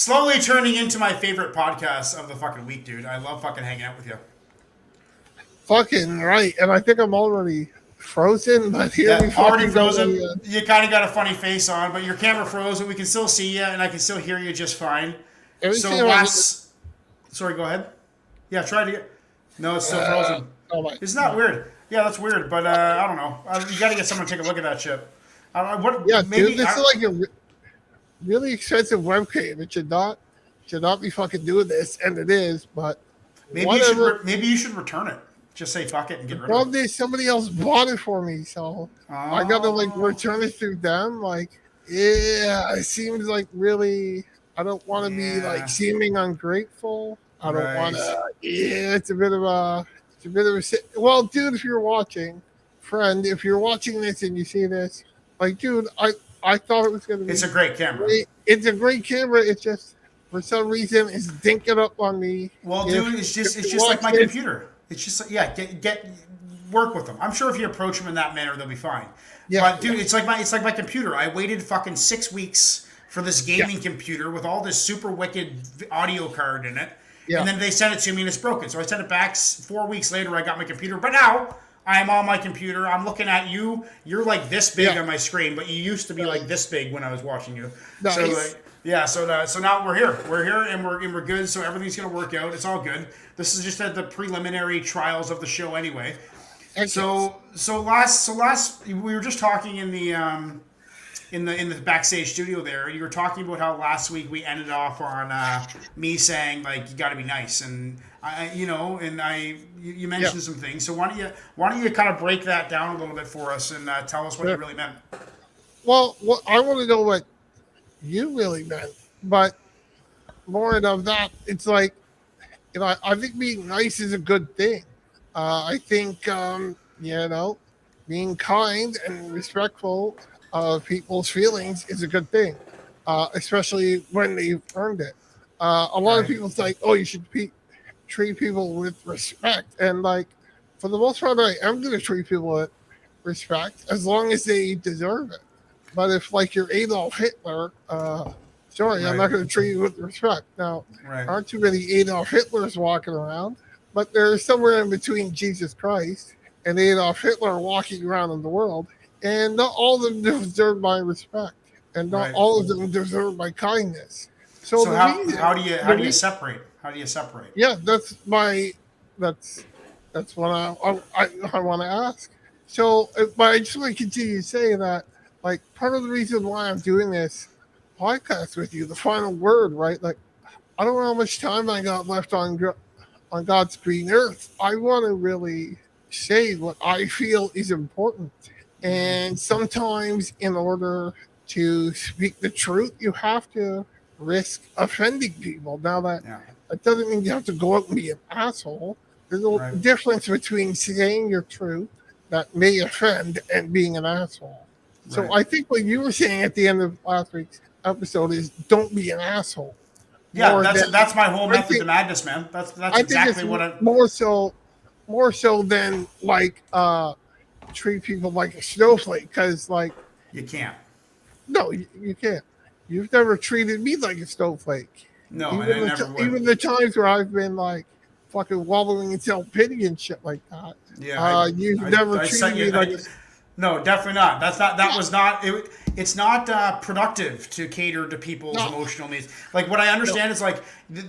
Slowly turning into my favorite podcast of the fucking week, dude. I love fucking hanging out with you. Fucking right. And I think I'm already frozen, but here we Yeah, already fucking go. frozen. You kind of got a funny face on, but your camera froze, but we can still see you, and I can still hear you just fine. Every So time I get last, sorry, go ahead. Yeah, try to get. No, it's still uh, frozen. oh my, Isn't that weird? Yeah, that's weird, but I don't know. You got to get someone to take a look at that shit. What? yeah, dude, Maybe. this is like a really expensive webcam. It should not be fucking doing this, and it is, but Maybe you should. whatever. Maybe you should return it. Just say fuck it and The get rid of it. problem is somebody else bought it for me, so I gotta like Oh. return it through them. Like, yeah, it seems like really. I don't want to be Yeah. like seeming ungrateful. I don't want Right. to. Yeah, well, dude, if you're watching, friend, if you're watching this and you see this, like, dude, I thought it was gonna It's be a great camera. great. It's a great camera. It's just for some reason it's dinking up on me. Well, If, dude, it's if it's you just like watch my this, computer. It's just like, yeah, get work with them. I'm sure if you approach them in that manner, they'll be fine. yeah, But dude, it's like my computer. I waited fucking 6 weeks for this yeah, gaming computer with all this super wicked audio card in it, yeah, and then they sent it to me and it's broken. So I sent it back. 4 weeks later, I got my computer. But now I'm on my computer. I'm looking at you. You're like this big yeah. on my screen, but you used to be like this big when I was watching you. So Nice. like, yeah, so now we're here. We're here and we're good. So everything's gonna work out. It's all good. This is just the preliminary trials of the show anyway. Okay. So last we were just talking in the backstage studio there. You were talking about how last week we ended off on me saying like you got to be nice, and you Yeah. mentioned some things. So why don't you kind of break that down a little bit for us and tell us what you Sure. really meant? Well, I want to know what you really meant, but more of that, it's like, I think being nice is a good thing. I think, being kind and respectful of people's feelings is a good thing, especially when they've earned it. A lot of Right. people say, oh, you should treat people with respect. And, like, for the most part, I am going to treat people with respect as long as they deserve it. But if, like, you're Adolf Hitler, sorry, I'm Right. not going to treat you with respect. Now, Right. aren't too many Adolf Hitlers walking around, but there's somewhere in between Jesus Christ and Adolf Hitler walking around in the world, and not all of them deserve my respect, and not Right. all of them deserve my kindness. So So the how reason, how do you how the do you re- separate? How do you separate? yeah, that's that's what I want to ask. So, but I just want to continue to say that, like, part of the reason why I'm doing this podcast with you, the final word, right? Like, I don't know how much time I got left on God's green earth. I want to really say what I feel is important. And sometimes, in order to speak the truth, you have to risk offending people. Now, Yeah. that doesn't mean you have to go out and be an asshole. There's a Right. difference between saying your truth that may offend and being an asshole. So Right. I think what you were saying at the end of last week's episode is don't be an asshole. Yeah, More than that's my whole I method to think madness, man. That's I think it's exactly what I. more so than like treat people like a snowflake, because like You can't. no, you can't. You've never treated me like a snowflake. No, and I never would. Even the times where I've been like fucking wallowing in self pity and shit like that. Yeah, You've never I treated sent me you. like No, definitely not. That no, was not. It's not productive to cater to people's no, emotional needs. Like what I no, understand is like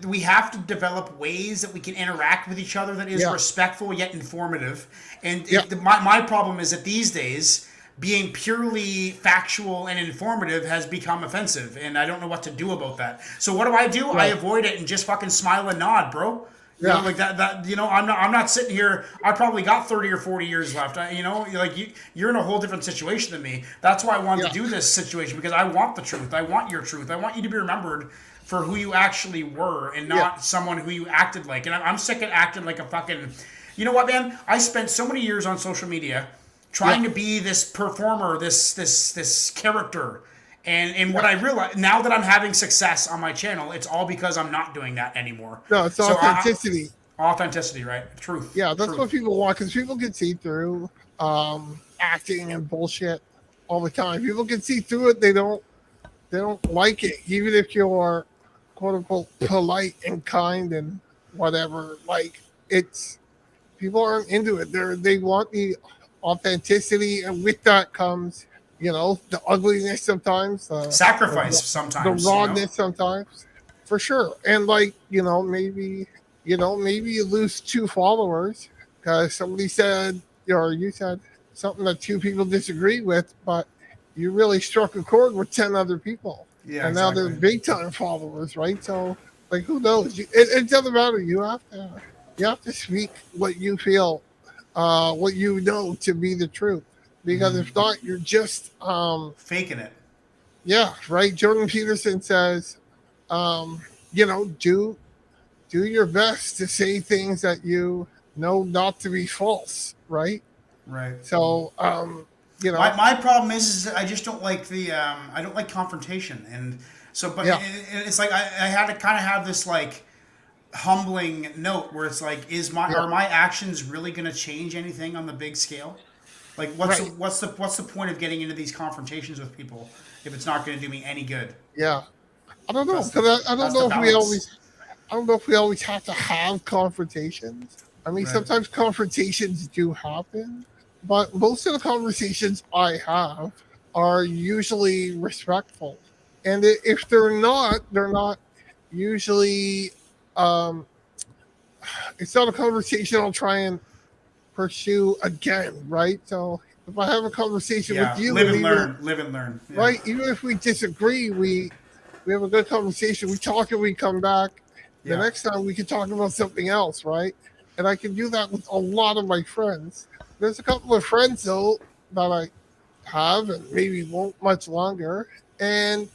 we have to develop ways that we can interact with each other that is yeah, respectful yet informative. And yeah, my problem is that these days being purely factual and informative has become offensive, and I don't know what to do about that. So what do? I right, avoid it and just fucking smile and nod, bro. yeah, Like that I'm not sitting here. I probably got 30 or 40 years left. You're in a whole different situation than me. That's why I wanted yeah, to do this situation, because I want the truth. I want your truth. I want you to be remembered for who you actually were and yeah, not someone who you acted like. And I'm sick of acting like a fucking. You know what, man? I spent so many years on social media yeah, trying to be this performer, this character. And what yeah. I realize now that I'm having success on my channel, it's all because I'm not doing that anymore. No, it's So authenticity. authenticity, right? Truth, Yeah, that's what truth. people want, because people can see through acting and bullshit all the time. People can see through it. They don't like it, even if you're quote unquote polite and kind and whatever. Like it's people aren't into it. They want the authenticity, and with that comes, the ugliness sometimes, Sacrifice the sometimes, rawness sometimes, for sure. And like maybe you lose two followers because somebody said, or you said something that two people disagree with, but you really struck a chord with 10 other people, Yeah, and now they're exactly. big time followers, right? So like, who knows? It doesn't matter. You have to speak what you feel, what you know to be the truth, because if not, you're just Faking it. yeah, right. Jordan Peterson says, um, do your best to say things that you know not to be false, right? Right. So, My problem is I just don't like I don't like confrontation, and so but yeah, it's like I had to kind of have this like humbling note where it's like, yeah, are my actions really going to change anything on the big scale? Like right, what's the point of getting into these confrontations with people if it's not going to do me any good? yeah. I don't know, That's the because I don't that's the know if we always, balance. I don't know if we always have to have confrontations. I mean, Right. sometimes confrontations do happen, but most of the conversations I have are usually respectful. And if they're not usually, um, it's not a conversation I'll try and pursue again, right? So if I have a conversation with Yeah. you, Live and and even learn. Live and learn. Yeah. right, even if we disagree, we have a good conversation. We talk and we come back. The Yeah. next time we can talk about something else, right? And I can do that with a lot of my friends. There's a couple of friends though that I have and maybe won't much longer, and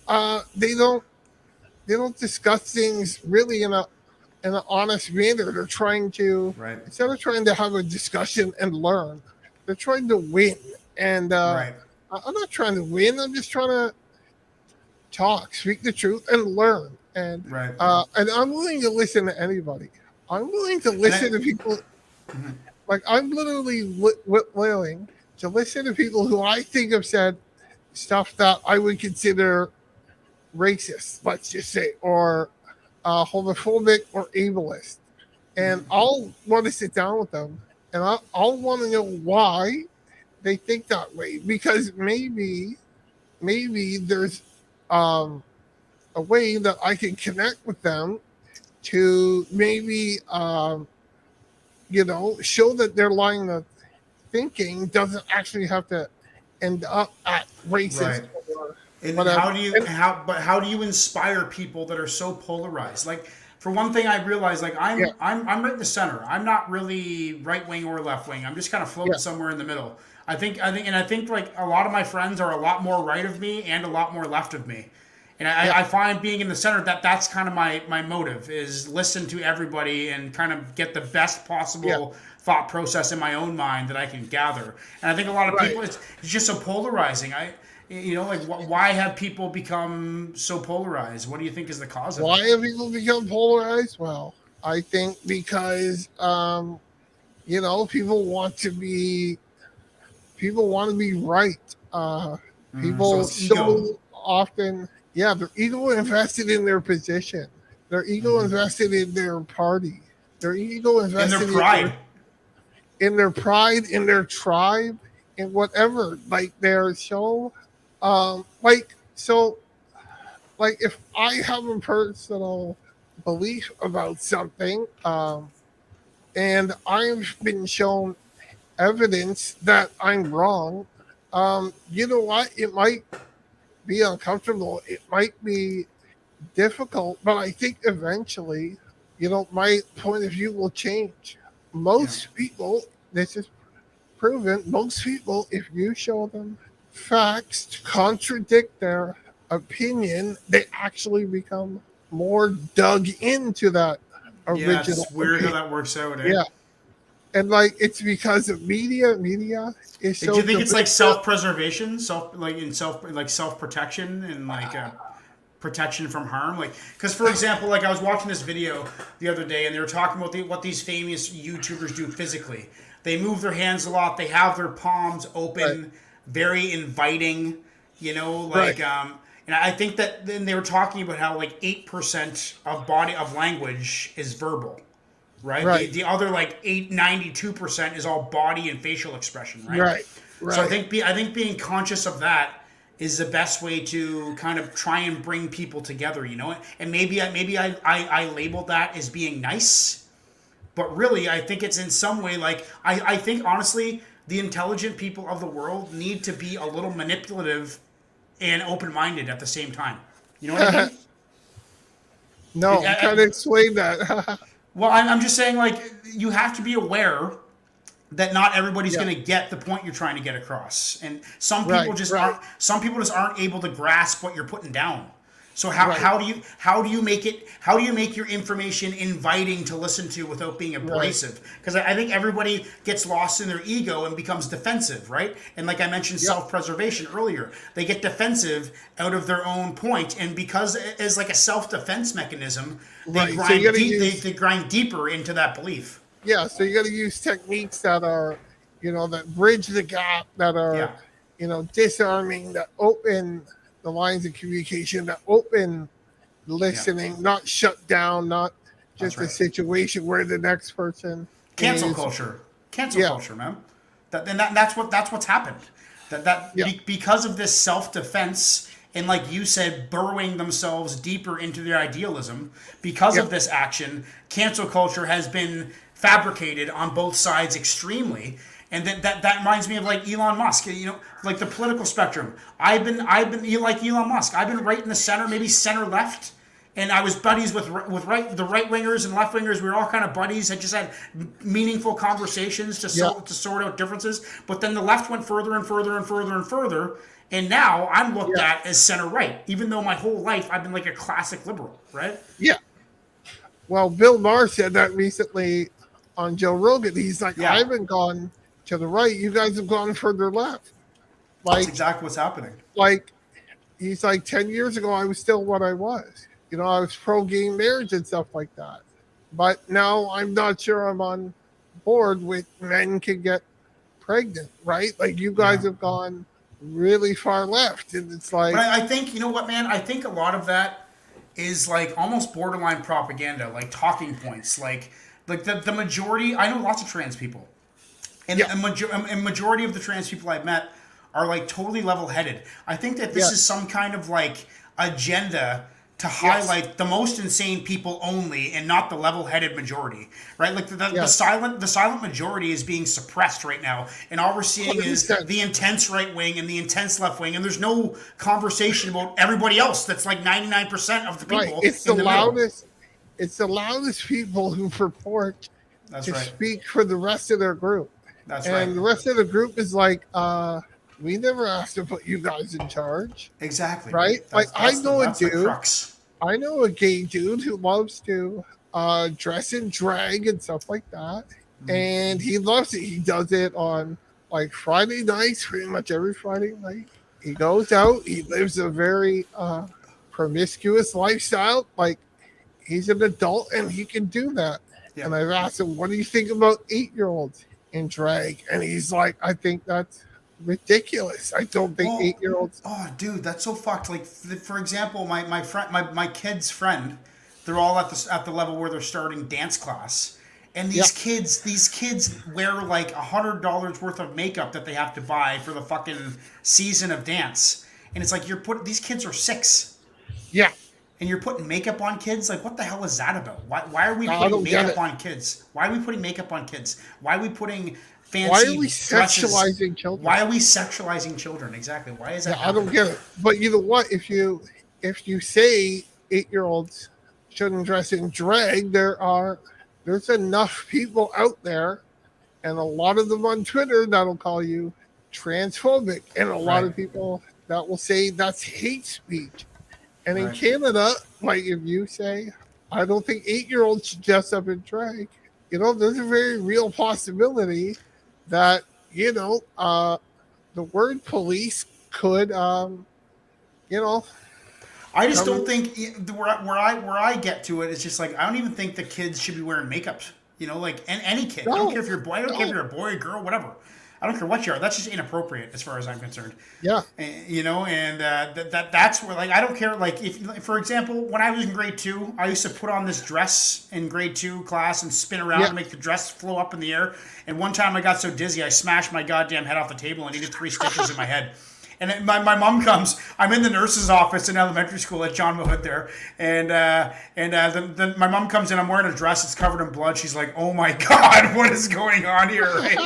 they don't discuss things really in an honest manner. They're trying to, Right. instead of trying to have a discussion and learn, they're trying to win. And Right. I'm not trying to win. I'm just trying to talk, speak the truth, and learn. Right. And I'm willing to listen to anybody. I'm willing to And I listen to people. Like I'm literally willing to listen to people who I think have said stuff that I would consider racist, let's just say, or homophobic or ableist. And I'll want to sit down with them, and I'll want to know why they think that way, because maybe there's um, a way that I can connect with them to maybe show that their line of thinking doesn't actually have to end up at racism right. or And whatever. And how do you inspire people that are so polarized? Like for one thing, I realize like yeah, I'm right in the center. I'm not really right wing or left wing. I'm just kind of floating yeah, somewhere in the middle. I think like a lot of my friends are a lot more right of me and a lot more left of me. And yeah, I find being in the center that's kind of my motive is listen to everybody and kind of get the best yeah, possible thought process in my own mind that I can gather. And I think a lot of right. people it's just so polarizing. Like why have people become so polarized? What do you think is the cause of it? Why have people become polarized? Well, I think because people want to be right. So People it's ego, so often, yeah, they're ego invested in their position. They're ego invested in their party. They're ego and their invested pride. in their pride, in their tribe, in whatever. Like they're so, so like if I have a personal belief about something, and I've been shown evidence that I'm wrong, you know what? It might be uncomfortable. It might be difficult, but I think eventually, my point of view will change. Yeah. Most people, this is proven, most people, if you show them facts to contradict their opinion, they actually become more dug into that Yeah, original it's weird how opinion. that works out, eh? Yeah. And like it's because of media. Media is Do you so think it's like divisive. self-preservation, self-protection and protection from harm? Like, because for example, like I was watching this video the other day, and they were talking about what these famous YouTubers do physically. They move their hands a lot. They have their palms Right. open, very inviting. You know, Right. like And I think that then they were talking about how like 8% of body of language is verbal, right? The Right. the other like 92% is all body and facial expression, right? Right. So Right. I think being conscious of that is the best way to kind of try and bring people together, you know. And maybe I labeled that as being nice, but really I think it's in some way like I think honestly the intelligent people of the world need to be a little manipulative and open-minded at the same time. You know what I mean? No, I'm trying to explain that. Well, I'm just saying, like, you have to be aware that not everybody's Yeah. going to get the point you're trying to get across, and some people Right. just Right. aren't. Some people just aren't able to grasp what you're putting down. So Right. how do you make it? How do you make your information inviting to listen to without being Right. abrasive? Because I think everybody gets lost in their ego and becomes defensive, right? And like I mentioned, Yep. self-preservation earlier, they get defensive out of their own point, and because as like a self-defense mechanism, they Right. So you got to use. they grind deeper into that belief. Yeah. So you got to use techniques that are, that bridge the gap, that are, Yeah, disarming, that open the lines of communication, that open yeah, listening, not shut down, not that's just a right. situation where the next person Cancel is. culture, cancel Yeah. culture, man. That's what's happened. Yeah. Because of this self defense and like you said, burrowing themselves deeper into their idealism. Because Yeah. of this action, cancel culture has been fabricated on both sides extremely. And that reminds me of like Elon Musk, like the political spectrum. I've been like Elon Musk. I've been right in the center, maybe center left, and I was buddies with the right wingers and left wingers. We were all kind of buddies. I just had meaningful conversations Yeah. to sort out differences. But then the left went further and further and further and further, and now I'm looked Yeah. at as center right, even though my whole life I've been like a classic liberal, right? Yeah. Well, Bill Maher said that recently on Joe Rogan. He's like, I Yeah, haven't gone to the right. You guys have gone further left. that's Like, exactly what's happening. like he's like 10 years ago, I was still what I was. I was pro gay marriage and stuff like that. But now I'm not sure I'm on board with men can get pregnant, right? Like you guys Yeah. have gone really far left. And it's like, But I think, you know what, man? I think a lot of that is like almost borderline propaganda, like talking points. Like the majority, I know lots of trans people. And yeah, a majority of the trans people I've met are like totally level headed. I think that this is yes, some kind of like agenda to yes, highlight the most insane people only and not the level headed majority, right? Like yes, the silent majority is being suppressed right now, and all we're seeing is 100%. the intense right wing and the intense left wing, and there's no conversation about everybody else. That's like 99% of the Right. people It's the in the middle. loudest. It's the loudest people who purport That's to right. speak for the rest of their group. That's right. And the rest of the group is like, we never asked to put you guys in charge, Exactly. right? Like That's the crux. I know a gay dude who loves to dress in drag and stuff like that, and he loves it. He does it on like Friday nights, pretty much every Friday night. He goes out. He lives a very promiscuous lifestyle. Like he's an adult and he can do that. Yeah. And I've asked him, "What do you think about 8-year-olds in drag?" And he's like, "I think that's ridiculous. I don't think Well, 8-year-olds." oh, dude, that's so fucked. Like, for example, my friend, my kid's friend, they're all at the level where they're starting dance class, and Yeah, these kids wear like $100 worth of makeup that they have to buy for the fucking season of dance, and it's like these kids are 6, yeah. and you're putting makeup on kids. Like, what the hell is that about? Why are we I putting don't get makeup it. on kids? Why are we putting makeup on kids? Why are we putting Why are we fancy dresses? sexualizing children? Why are we sexualizing children? Exactly. Why is that Yeah, I don't happening? get it. But you know what? If you say 8-year-olds shouldn't dress in drag, there's enough people out there, and a lot of them on Twitter that'll call you transphobic, and a lot Right. of people that will say that's hate speech. And in Right. Canada, like if you say, I don't think 8-year-olds should dress up in drag, there's a very real possibility that, the word police could, you know, I just don't come. think where I get to it is just like I don't even think the kids should be wearing makeup. Like any kid. I don't No, care if you're a boy. I don't care if no, you're a boy, or girl, whatever. I don't care what you are. That's just inappropriate as far as I'm concerned. Yeah. You know, and that's where, like, I don't care. Like, if, for example, when I was in grade 2, I used to put on this dress in grade 2 class and spin around Yeah. to make the dress flow up in the air. And one time I got so dizzy, I smashed my goddamn head off the table and needed 3 stitches in my head. And then my mom comes. I'm in the nurse's office in elementary school at John Mahood there, and then my mom comes in. I'm wearing a dress. It's covered in blood. She's like, "Oh my God, what is going on here?" Right?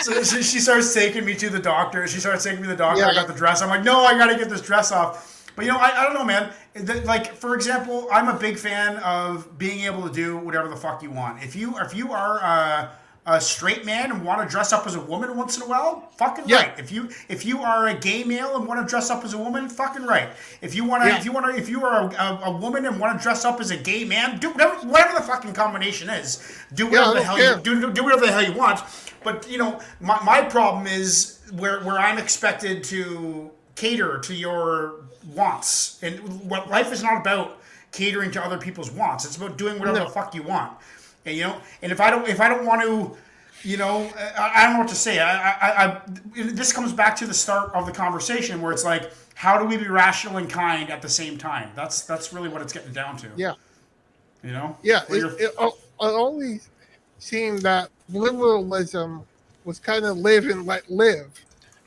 So she starts taking me to the doctor. She starts taking me to the doctor. Yeah. I got the dress. I'm like, "No, I got to get this dress off." But I don't know, man. Like, for example, I'm a big fan of being able to do whatever the fuck you want. If you are a straight man and want to dress up as a woman once in a while, fucking right. If you are a gay male and want to dress up as a woman, fucking right. If you are a woman and want to dress up as a gay man, do whatever the fucking combination is. Do whatever the hell you do whatever the hell you want. But my problem is where I'm expected to cater to your wants, and what life is not about catering to other people's wants. It's about doing whatever the fuck you want. And and if I don't want to, I don't know what to say. This comes back to the start of the conversation where it's like, how do we be rational and kind at the same time? That's really what it's getting down to. Yeah. Yeah. It always seemed that liberalism was kind of live and let live.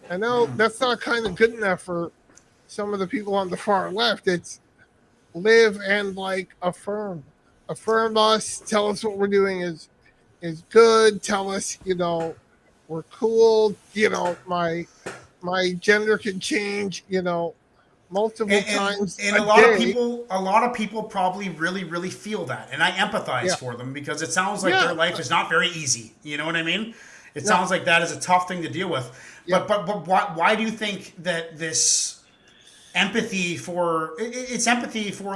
I know that's not kind of good enough for some of the people on the far left. It's live and affirm us, tell us what we're doing is good, tell us we're cool, my gender can change multiple times and a lot of people probably really, really feel that, and I empathize for them, because it sounds like their life is not very easy. You know what I mean? It sounds like that is a tough thing to deal with. But why do you think that this empathy for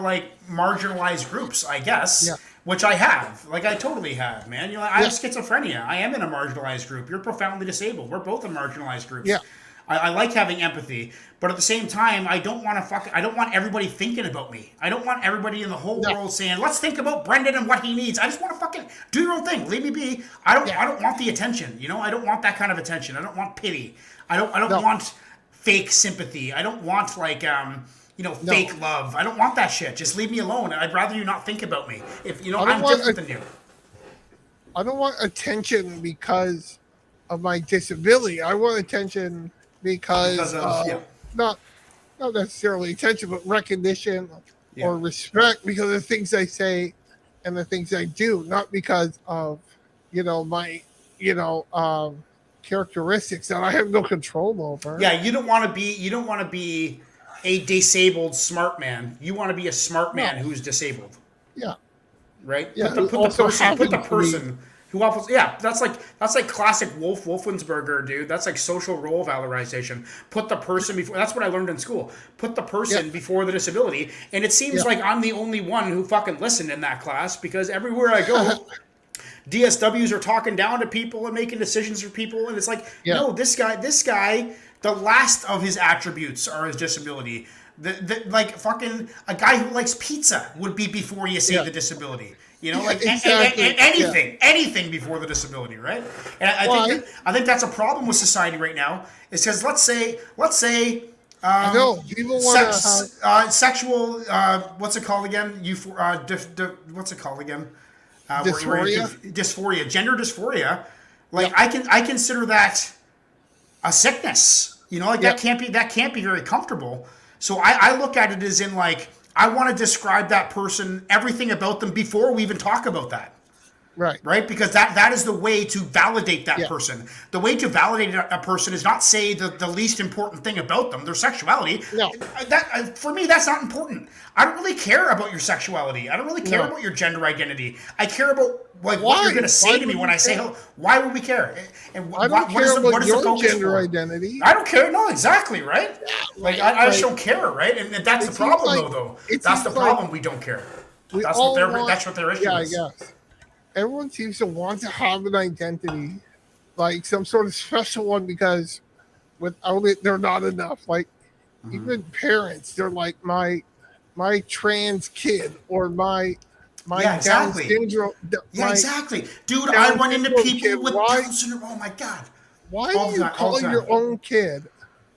like marginalized groups, I guess, which I have, I totally have, man. I have schizophrenia. I am in a marginalized group. You're profoundly disabled. We're both in marginalized groups. Yeah. I like having empathy, but at the same time, I don't want everybody thinking about me. I don't want everybody in the whole world saying, "Let's think about Brendan and what he needs." I just want to fucking do your own thing. Leave me be. I don't want the attention. I don't want that kind of attention. I don't want pity. I don't want fake sympathy. I don't want fake love. I don't want that shit. Just leave me alone. I'd rather you not think about me. If I'm different than you. I don't want attention because of my disability. I want attention because of not necessarily attention, but recognition or respect because of the things I say and the things I do, not because of my characteristics that I have no control over. Yeah, you don't want to be a disabled smart man. You want to be a smart man who's disabled. Yeah. Right? Yeah. Put the person who offers. Yeah, that's like classic Wolfensberger, dude. That's like social role valorization. Put the person before. That's what I learned in school. Put the person before the disability. And it seems like I'm the only one who fucking listened in that class, because everywhere I go, DSWs are talking down to people and making decisions for people, and it's like, no, this guy, the last of his attributes are his disability. Like fucking a guy who likes pizza would be before you say the disability. Exactly. Anything before the disability, right? And I think that's a problem with society right now. Is because let's say people want sexual what's it called again? What's it called again? Dysphoria, gender dysphoria. I consider that a sickness. That can't be very comfortable. So I look at it as in I want to describe that person, everything about them before we even talk about that. Right? Because that is the way to validate that person. The way to validate a person is not say the least important thing about them, their sexuality. No. For me, that's not important. I don't really care about your sexuality. I don't really care about your gender identity. I care about what you're going to say to me when I say hello. Why would we care? And I don't care about your gender identity. I don't care. No, exactly, right? I just don't care, right? And that's the problem, though. That's the problem. We don't care. That's what their issue is. Yeah, yes. Everyone seems to want to have an identity, like some sort of special one, because without it, they're not enough. Even parents, they're like my trans kid or my exactly. Down syndrome. Exactly. Dude, I run into people with Down syndrome. Oh my God. Why do All the you time. All the call time. your own kid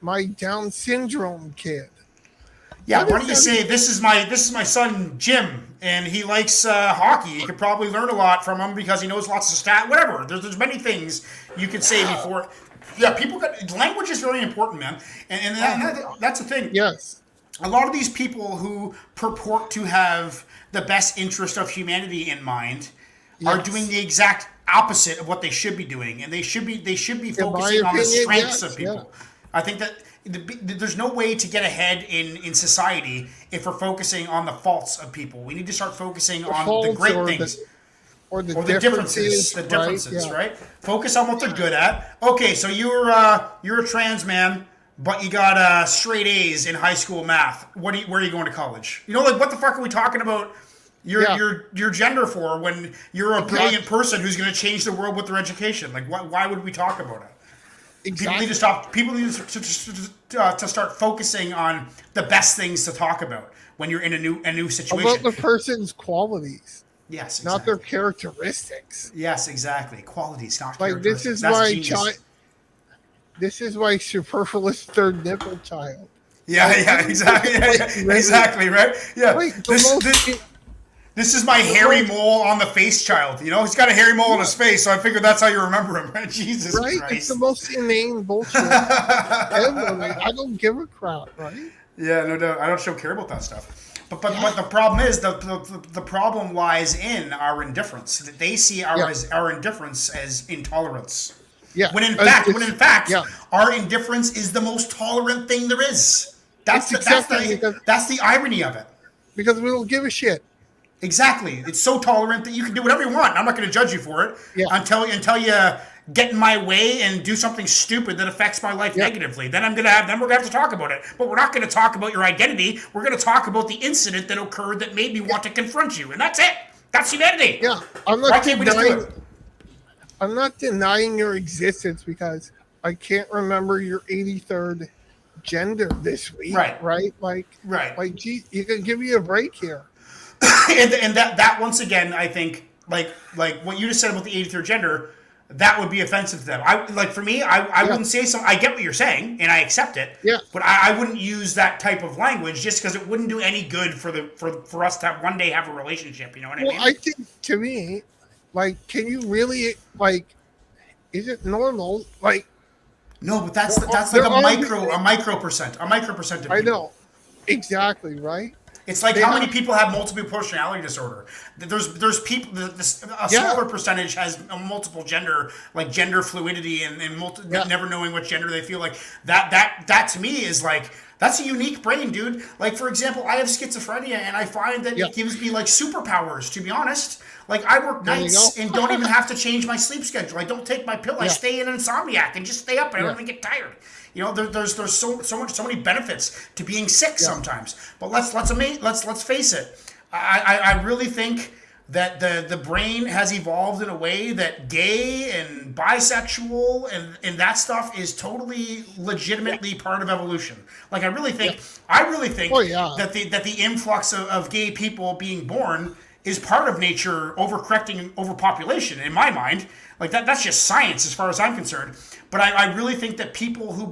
my Down syndrome kid? Yeah, What why is don't you that? say this is my son Jim, and he likes hockey. You could probably learn a lot from him because he knows lots of whatever. There's many things you could say before. Yeah, people got language is very important, man, that's the thing. Yes. A lot of these people who purport to have the best interest of humanity in mind are doing Yes. the exact opposite of what they should be doing, and they should be In my focusing on the opinion, strengths of yes. Yeah. people. I think that there's no way to get ahead in society if we're focusing on the faults of people. We need to start focusing The on the faults great things or the or the differences, differences, right? right? Focus on what they're good at. Okay, so you're a trans man, but you got straight A's in high school math. Where are you going to college? You know, like what the fuck are we talking about? Yeah. Your gender for when you're a Exactly. brilliant person who's going to change the world with their education. Like, why would we talk about it? People Exactly. need to stop. People need to start focusing on the best things to talk about when you're in a new situation. About the person's qualities, Yes, not exactly. their characteristics. Yes, exactly. Qualities, not Like this characteristics. is That's my genius. this is my superfluous third nipple child. Yeah, exactly. Like, Exactly, right? Yeah. Like the This is my hairy mole on the face child. You know, he's got a hairy mole on his face, so I figured that's how you remember him, right? Jesus right? Christ. It's the most inane bullshit ever. Like, I don't give a crap, right? Yeah, no doubt. I don't care about that stuff. But the problem is the problem lies in our indifference. That they see our indifference as intolerance. Yeah. When in fact, yeah. our indifference is the most tolerant thing there is. That's It's the, accepting that's the irony of it. because we don't give a shit. Exactly. It's so tolerant that you can do whatever you want. I'm not going to judge you for it until you get in my way and do something stupid that affects my life negatively. Then we're going to have to talk about it. But we're not going to talk about your identity. We're going to talk about the incident that occurred that made me want to confront you, and that's it. That's humanity. Yeah. Why can't we just do it? I'm not denying your existence because I can't remember your 83rd gender this week. Right. Right? Like, gee, you can give me a break here. and that once again, I think, like what you just said about the 83rd gender, that would be offensive to them. For me, I wouldn't say so. I get what you're saying, and I accept it. Yeah. But I wouldn't use that type of language just because it wouldn't do any good for us to one day have a relationship. You know what I mean? Well, I think to me, like, can you really is it normal? Like, no, but that's like there a are micro percent of people. I know exactly, right? It's like how many people have multiple personality disorder. There's people. A smaller percentage has a multiple gender, like gender fluidity and never knowing what gender they feel like. That to me is like that's a unique brain, dude. Like for example, I have schizophrenia, and I find that it gives me like superpowers. To be honest, like I work nights and don't even have to change my sleep schedule. I don't take my pill. I stay an insomniac and just stay up, and I don't even get tired. You know, there's so many benefits to being sick sometimes. But let's face it. I really think that the brain has evolved in a way that gay and bisexual and that stuff is totally legitimately part of evolution. Like I really think that the influx of gay people being born is part of nature overcorrecting overpopulation in my mind. Like that's just science as far as I'm concerned. But I really think that people who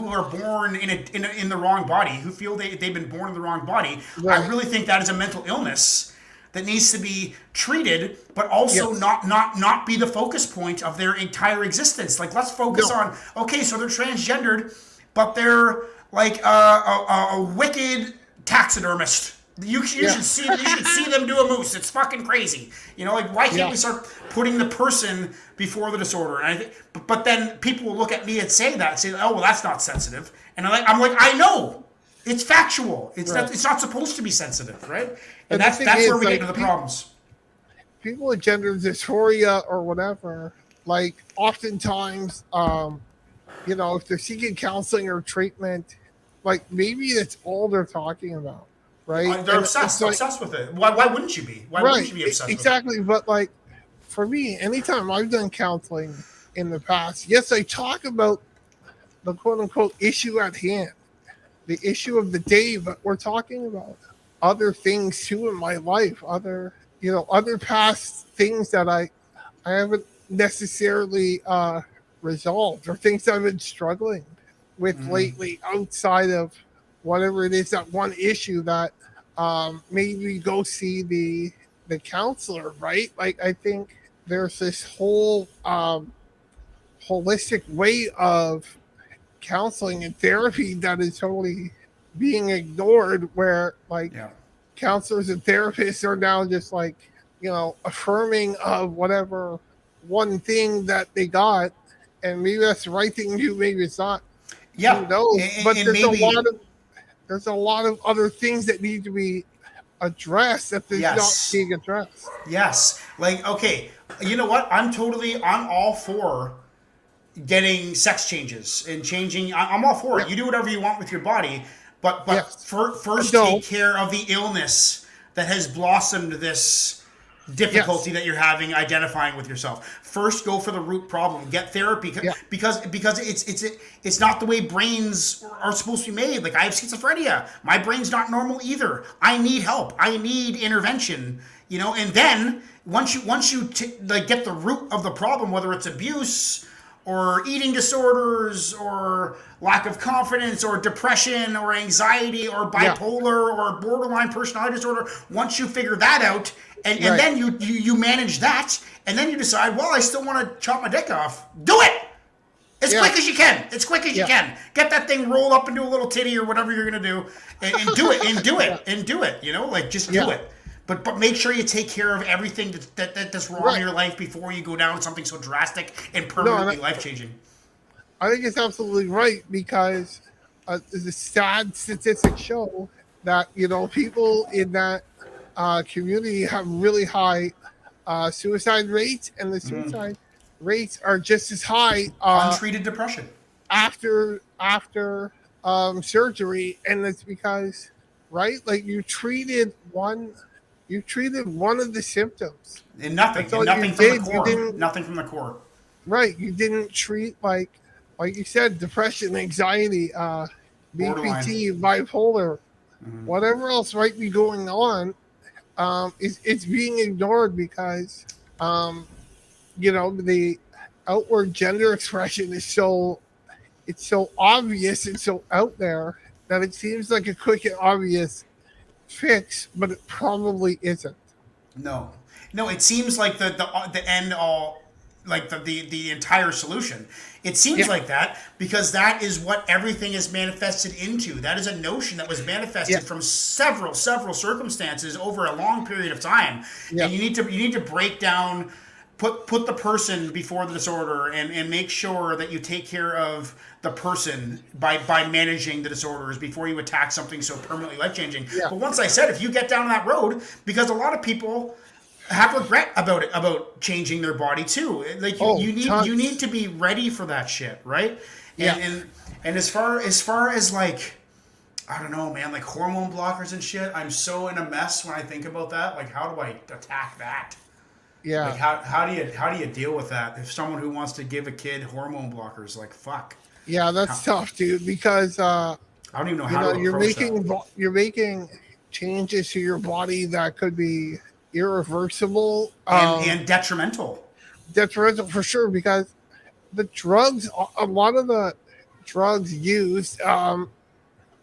are born in the wrong body, who feel they've been born in the wrong body, I really think that is a mental illness that needs to be treated, but also not be the focus point of their entire existence. Like let's focus on so they're transgendered, but they're like a wicked taxidermist. You should see them do a moose. It's fucking crazy. You know, like why can't we start putting the person before the disorder? And but then people will look at me and say, oh well, that's not sensitive. And I'm like, I know, it's factual. It's not supposed to be sensitive, right? And that's where we get into the problems. People with gender dysphoria or whatever, like oftentimes, if they're seeking counseling or treatment, like maybe that's all they're talking about. Right? They're obsessed with it. Why wouldn't you be? Why wouldn't you be obsessed with it? Exactly. But like for me, anytime I've done counseling in the past, yes, I talk about the quote unquote issue at hand, the issue of the day, but we're talking about other things too in my life, other past things that I haven't necessarily resolved, or things I've been struggling with lately outside of whatever it is, that one issue that made me go see the counselor, right? Like, I think there's this whole holistic way of counseling and therapy that is totally being ignored, where like Yeah. counselors and therapists are now just like, affirming of whatever one thing that they got, and maybe that's the right thing to do, maybe it's not, who Yeah. knows. But And maybe, there's a lot of other things that need to be addressed that is not yes. being addressed. Yes. Like, okay, you know what? I'm all for getting sex changes and changing. I'm all for Yeah. it. You do whatever you want with your body, but Yes. first No. take care of the illness that has blossomed this difficulty Yes. that you're having identifying with yourself. First, go for the root problem. Get therapy, Yeah. because it's not the way brains are supposed to be made. Like, I have schizophrenia. My brain's not normal either. I need help. I need intervention. And then once you like get the root of the problem, whether it's abuse or eating disorders or lack of confidence or depression or anxiety or bipolar or borderline personality disorder, once you figure that out, and Right. then you manage that, and then you decide, well, I still want to chop my dick off. Do it as quick as you can. As quick as you can. Get that thing rolled up into a little titty or whatever you're gonna do, and do it, and do it, and do it. Like, just do it. But make sure you take care of everything that's wrong in your life before you go down something so drastic and permanently life-changing. I think it's absolutely right, because the sad statistics show that people in that community have really high suicide rates, and the suicide rates are just as high Untreated depression after surgery, and it's because, right, like, you treated one of the symptoms, and nothing from the core. Nothing from the core. right? You didn't treat, like you said, depression, anxiety, BPT, bipolar, whatever else might be going on. It's being ignored because the outward gender expression is so obvious and so out there that it seems like a quick and obvious fix, but it probably isn't. No, it seems like the end all, like the entire solution. It seems like that, because that is what everything is manifested into. That is a notion that was manifested from several circumstances over a long period of time. And you need to break down, put the person before the disorder, and make sure that you take care of the person by managing the disorders before you attack something so permanently life-changing. But once I said, if you get down that road, because a lot of people have regret about changing their body too. Like, you need to be ready for that shit, right? And as far as like, I don't know, man, like hormone blockers and shit, I'm so in a mess when I think about that. Like, how do I attack that? Yeah. Like, how do you deal with that? If someone who wants to give a kid hormone blockers, like, fuck. Yeah, that's tough, dude, because I don't even know how to approach that. you're making changes to your body that could be irreversible And detrimental. Detrimental for sure, because the drugs, a lot of the drugs used on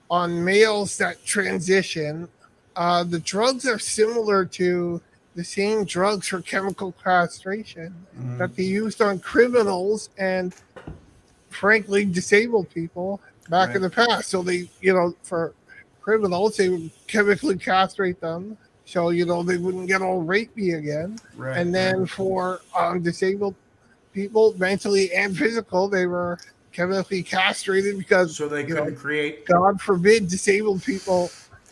males that transition, the drugs are similar to the same drugs for chemical castration that they used on criminals and, frankly, disabled people back in the past. So they, for criminals, they would chemically castrate them, so they wouldn't get all rapey again. Right. And then for disabled people, mentally and physical, they were chemically castrated because so they couldn't create. God forbid, disabled people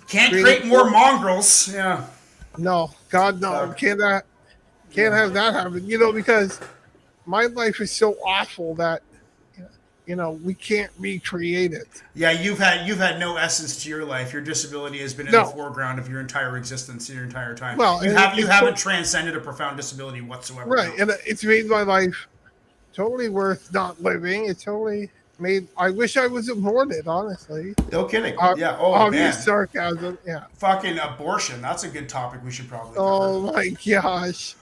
can't create more mongrels. Yeah. No, God, no, can't have that happen. Because my life is so awful that we can't recreate it. Yeah, you've had no essence to your life. Your disability has been in the foreground of your entire existence, your entire time. Well, you haven't transcended a profound disability whatsoever. Right, and it's made my life totally worth not living. It's totally made. I wish I was aborted, honestly. No kidding. Yeah. Oh, obvious man. Sarcasm. Yeah. Fucking abortion. That's a good topic we should probably cover. Oh my gosh,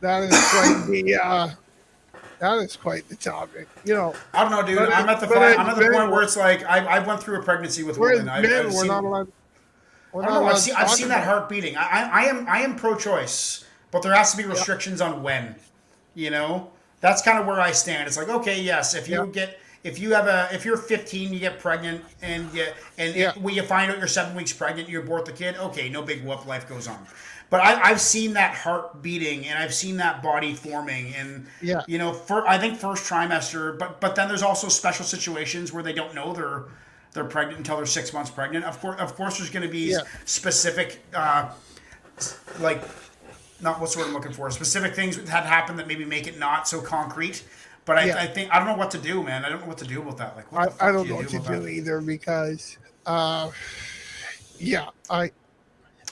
that is like that is quite the topic. You know, I don't know, dude. but I'm at the but as I'm at the men, point where it's like I went through a pregnancy with a we're woman. as men, I've seen. we're I don't not know. allowed to I've talk seen that about it. heart beating. I am pro-choice, but there has to be Yeah, restrictions on when. You know, that's kind of where I stand. It's like, okay, yes, yeah, if you have a if you're 15, you get pregnant, and yeah, when you find out you're 7 weeks pregnant, you abort the kid. Okay, no big whoop, life goes on. But I've seen that heart beating, and I've seen that body forming, and yeah, you know, I think first trimester, but then there's also special situations where they don't know they're pregnant until they're 6 months pregnant. Of course, there's going to be yeah, specific like not what's the word I'm looking for. Specific things that happen that maybe make it not so concrete. But yeah. I think I don't know what to do, man. I don't know what to do about that. Like, what the I fuck do don't you know do what to about do that? either because, yeah, I've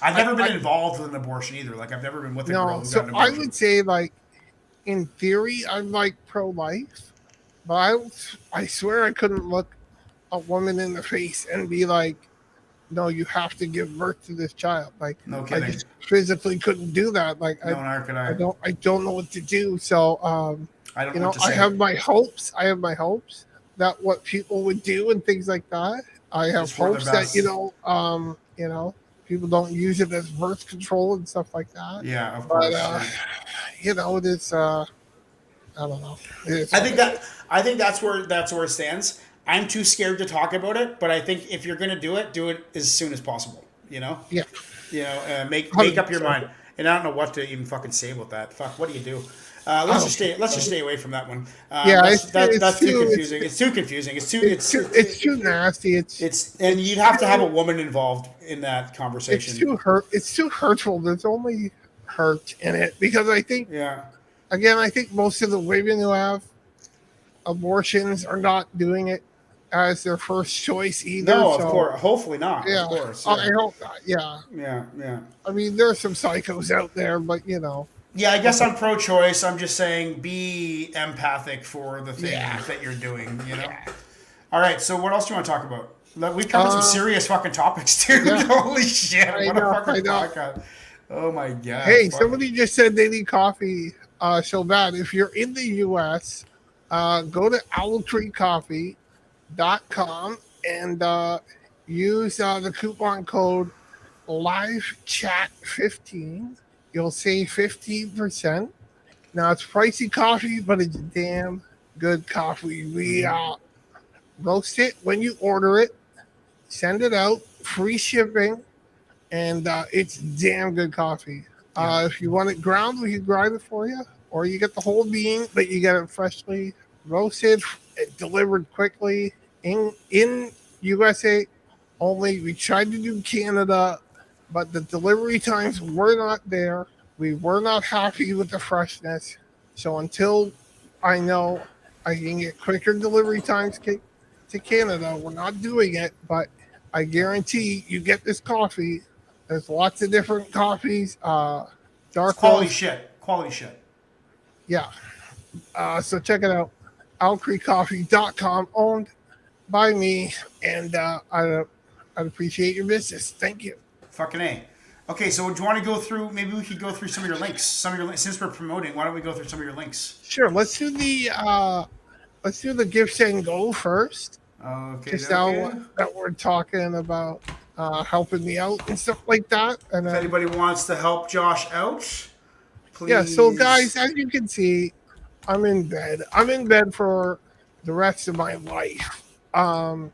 I, never been I, involved with an abortion either. Like, I've never been with a girl no. who got So an I abortion. would say, like, in theory, I'm like pro-life, but I swear I couldn't look a woman in the face and be like, no, you have to give birth to this child. Like, No I kidding. just physically couldn't do that. Like, No, nor could I. I don't know what to do. So, I don't you know what know, to I say. have my hopes. I have my hopes that what people would do and things like that. I It's have for the hopes that, best. you know, people don't use it as birth control and stuff like that. Yeah, of But, course. Yeah. you know, it is, I don't know. It is I what think it is. that that's where it stands. I'm too scared to talk about it, but I think if you're gonna do it as soon as possible. Yeah, Make up your 100%. mind. And I don't know what to even fucking say about that. Fuck, what do you do? I don't think Let's just so. stay away from that one. Yeah, it's That's too too, confusing. It's too confusing. it's too nasty. And It's you'd have to have a too, woman involved in that conversation. it's too hurtful. There's only hurt in it because I think, Yeah. again, I think most of the women who have abortions are not doing it as their first choice either. No, of So course. Hopefully not. Of yeah, course. I Yeah. hope not. Yeah, Yeah. Yeah. I mean there are some psychos out there, but you know, Yeah, I guess okay, I'm pro-choice. I'm just saying be empathic for the yeah, things that you're doing. yeah, All right. So what else do you want to talk about? We've covered some uh, serious fucking topics, dude. yeah. Holy shit! I What a know, I fucking know. podcast. Oh my god. Hey, Fuck. somebody just said they need coffee so bad. If you're in the U.S., go to owltreecoffee.com and use the coupon code LiveChat15. You'll save 15%. Now, it's pricey coffee, but it's damn good coffee. We roast it when you order it, send it out, free shipping, and it's damn good coffee. Yeah. If you want it ground, we can grind it for you, or you get the whole bean, but you get it freshly roasted, delivered quickly in USA only. We tried to do Canada, but the delivery times were not there. We were not happy with the freshness. So until I know I can get quicker delivery times to Canada, we're not doing it. But I guarantee you get this coffee. There's lots of different coffees, It's dark quality roast. shit. Quality shit. Yeah. So check it out. OwlCreekCoffee.com, owned by me, and I'd appreciate your business. Thank you. Fucking a. Okay, so do you want to go through? Maybe we could go through some of your links. Since we're promoting, why don't we go through some of your links? Sure. Let's do the gifts and go first. Okay. Just Okay. now that we're talking about helping me out and stuff like that, and If then anybody wants to help Josh out, yeah. So guys, please. as you can see, I'm in bed. I'm in bed for the rest of my life. Um,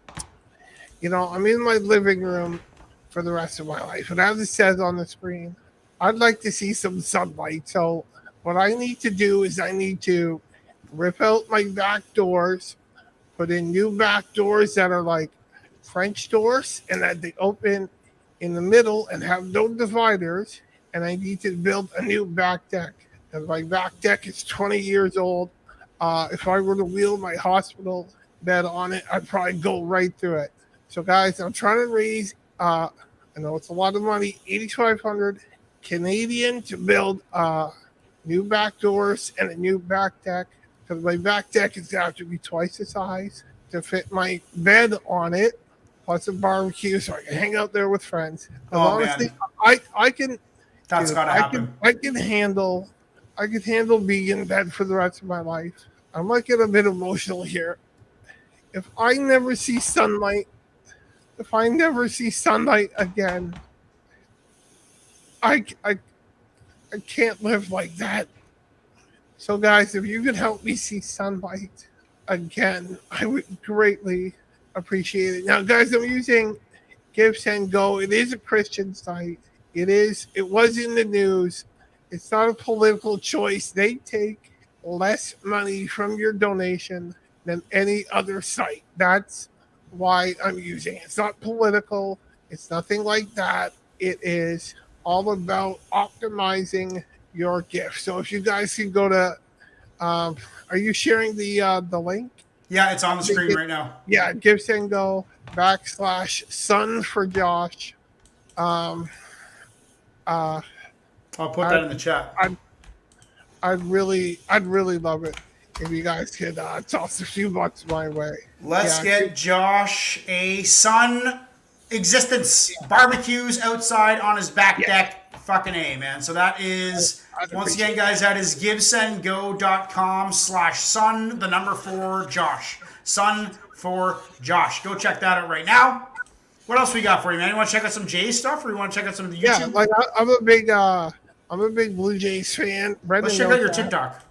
I'm in my living room for the rest of my life. And as it says on the screen, I'd like to see some sunlight. So what I need to do is I need to rip out my back doors, put in new back doors that are like French doors and that they open in the middle and have no dividers. And I need to build a new back deck. And my back deck is 20 years old. If I were to wheel my hospital bed on it, I'd probably go right through it. So, guys, I'm trying to raise, I know it's a lot of money, 8,500 Canadian to build new back doors and a new back deck. Because my back deck is going to have to be twice the size to fit my bed on it, plus a barbecue so I can hang out there with friends. Because Oh honestly, man, I can, that's dude, got to happen. I can handle vegan bed for the rest of my life. I might get a bit emotional here. If I never see sunlight, again, I can't live like that. So, guys, if you could help me see sunlight again, I would greatly appreciate it. Now, guys, I'm using Give Send Go. It is a Christian site. It is. It was in the news. It's not a political choice. They take less money from your donation than any other site. That's why I'm using it. It's not political. It's nothing like that. It is all about optimizing your gift. So if you guys can go to, are you sharing the link? Yeah, it's on the screen right now. Yeah, Give Send Go /Sun for Josh. Um, uh, I'll put that in the chat. I'd really love it if you guys could toss a few bucks my way. Let's get Josh a sun existence. Barbecues outside on his back deck. Fucking A, man. So that is, once again, guys, that is givesendgo.com/sun, the number 4 Josh. Sun for Josh. Go check that out right now. What else we got for you, man? You want to check out some Jays stuff, or you want to check out some of the YouTube? Yeah, like I'm a big Blue Jays fan. Let's check out your TikTok.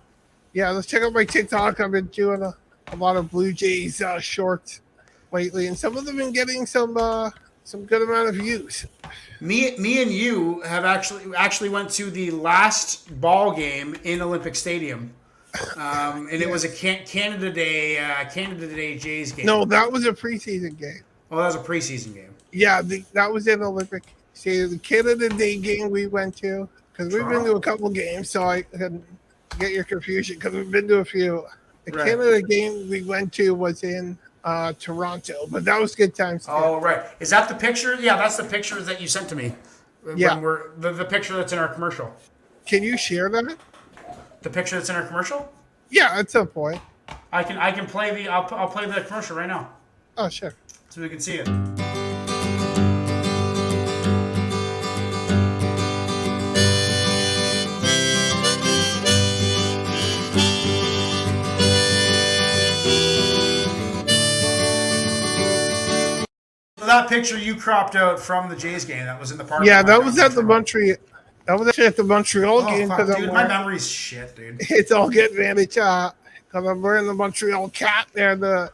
Yeah, let's check out my TikTok. I've been doing a lot of Blue Jays shorts lately, and some of them have been getting some good amount of views. Me and you have actually went to the last ball game in Olympic Stadium, and it was a Canada Day Jays game. No, that was a preseason game. Oh, that was a preseason game. Yeah, that was in Olympic Stadium. The Canada Day game we went to, because we've been to a couple games, so I can get your confusion because we've been to a few. The Canada game we went to was in Toronto, but that was good times. Oh, right. Is that the picture? Yeah, that's the picture that you sent to me. Yeah. When the picture that's in our commercial. Can you share that? The picture that's in our commercial? Yeah, at some point. I can play I'll play the commercial right now. Oh, sure. So we can see it. That picture you cropped out from the Jays game that was in the park. Yeah, that was at the Montreal. That was actually at the Montreal game. Fuck, dude, my memory's shit, dude. It's all good, man. It's because I'm wearing the Montreal cap there. The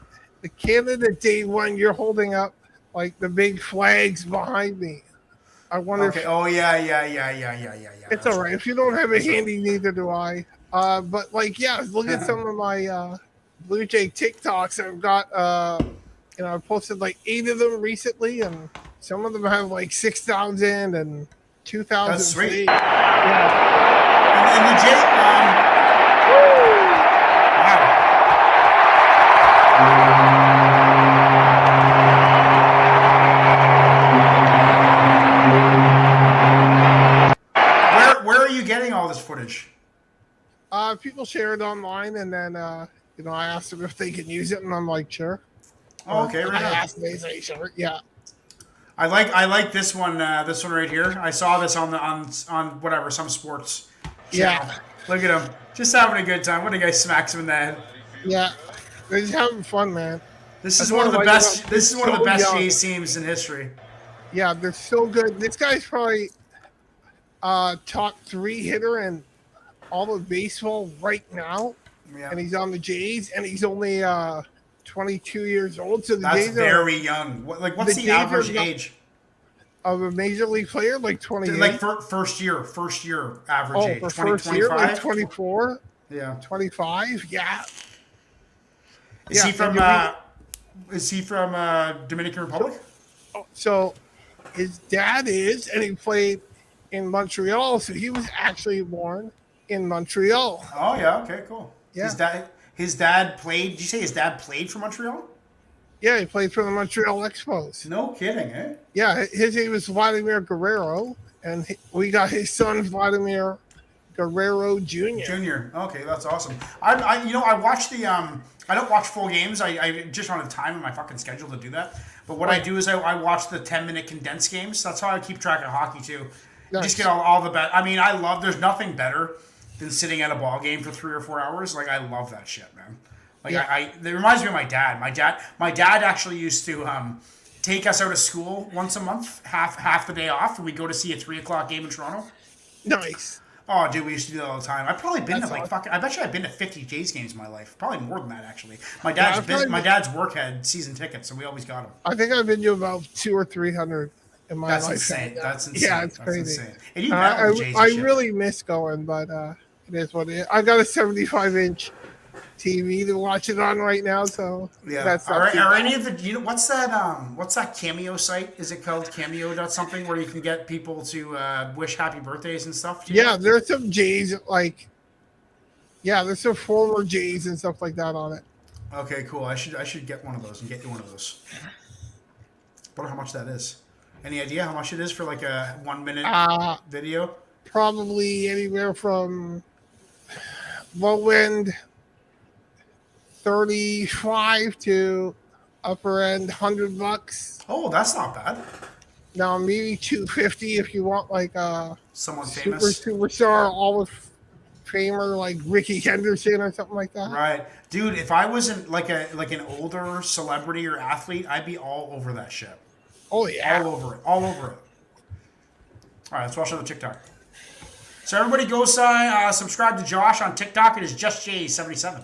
Canada Day one you're holding up, like the big flags behind me. I wonder. Okay. Oh yeah. It's all right. If you don't have it handy, neither do I. But like, yeah, look at some of my Blue Jay TikToks. I've got I posted like 8 of them recently, and some of them have like 6,000 and 2,000. That's sweet. Yeah. And the Jay, wow. Where are you getting all this footage? People share it online, and then I asked them if they can use it, and I'm like, sure. Oh, okay, right now. They say sure. Yeah. I like this one right here. I saw this on whatever, some sports channel. Yeah. Look at him, just having a good time. What a guy smacks him in the head. Yeah, they're just having fun, man. This is one of the best Jays teams in history. Yeah, they're so good. This guy's probably top 3 hitter in all of baseball right now. Yeah. And he's on the Jays, and he's only 22 years old. So that's very young. What's the average age of a major league player? Like 28. Like first year average age. For first year, like 24. Yeah, 25. Yeah. Is he from Dominican Republic? So his dad is, and he played in Montreal. So he was actually born in Montreal. Oh yeah. Okay. Cool. Yeah. His dad played. Did you say his dad played for Montreal? Yeah, he played for the Montreal Expos. No kidding, eh? Yeah, his name was Vladimir Guerrero, and we got his son Vladimir Guerrero Jr. Okay, that's awesome. I watch the I don't watch full games. I just don't have time in my fucking schedule to do that. But what I do is I watch the 10-minute condensed games. That's how I keep track of hockey too. Nice. Just get all the best. I mean, there's nothing better than sitting at a ball game for 3 or 4 hours. Like, I love that shit, man. Like, Yeah. it reminds me of my dad. My dad actually used to take us out of school once a month, half the day off, and we go to see a 3 o'clock game in Toronto. Nice. Oh, dude, we used to do that all the time. I've probably been That's to like awesome. fucking. I bet you I've been to 50 Jays games in my life. Probably more than that, actually. My Yeah, dad's I've probably my been- dad's work had season tickets, so we always got them. I think I've been to about 200 or 300 in my That's life. insane. That's insane. Yeah, it's That's crazy. insane. And you battle the Jays. I and shit. really miss going, but it is what it is. I got a 75-inch TV to watch it on right now, so Yeah. that's not Are too bad. any of the what's that Cameo site? Is it called Cameo dot something where you can get people to wish happy birthdays and stuff? to you? Yeah, there's some Jays there's some former Jays and stuff like that on it. Okay, cool. I should get one of those and get you one of those. Wonder how much that is. Any idea how much it is for like a 1 minute video? Probably anywhere from low end 35 to upper end $100. Oh, that's not bad. Now maybe 250 if you want like a Someone super famous. superstar Hall of Famer like Ricky Henderson or something like that. Right, dude. If I wasn't like an older celebrity or athlete, I'd be all over that shit. Oh yeah. All over it. All over it. All right, let's watch another TikTok. So everybody go subscribe to Josh on TikTok. It is JustJ77.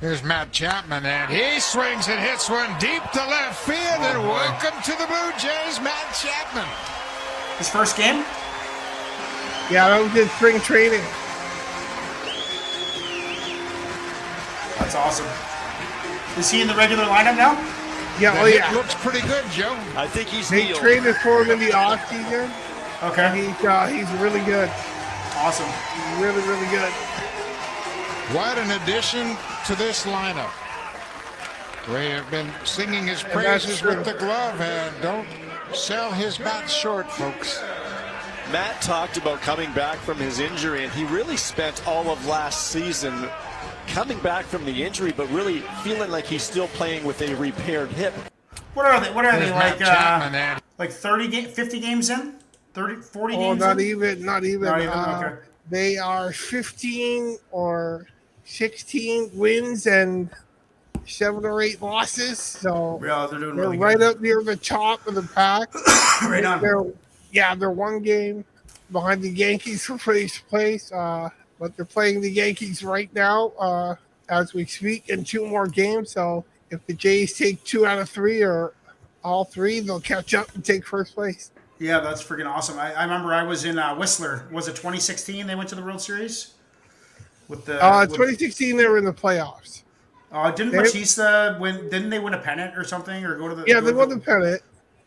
Here's Matt Chapman, and he swings and hits one deep to left field. And boy. welcome to the Blue Jays, Matt Chapman. His first game. Yeah, that was in spring training. That's awesome. Is he in the regular lineup now? Yeah, The oh hit yeah. looks pretty good, Joe. I think he's They healed. traded for him in the offseason. Okay. He's really good. Awesome. Really, really good. What an addition to this lineup. We have been singing his that's praises true. with the glove, and don't sell his bat short, folks. Matt talked about coming back from his injury, and he really spent all of last season coming back from the injury, but really feeling like he's still playing with a repaired hip. What are they? What are they Here's like? Matt Chapman, and Like 50 games in? 30, 40 Oh, games not in? even. Not even? Okay. They are 15 or 16 wins and 7 or 8 losses. So Yeah, they're doing they're really right good. up near the top of the pack. Right on. They're one game behind the Yankees for first place. But they're playing the Yankees right now as we speak in 2 more games. So if the Jays take 2 out of 3 or all 3, they'll catch up and take first place. Yeah, that's freaking awesome. I remember I was in Whistler. Was it 2016 they went to the World Series? With the 2016, they were in the playoffs. didn't They- Batista win? Didn't they win a pennant or something, or go to the? Yeah, go they to won the pennant,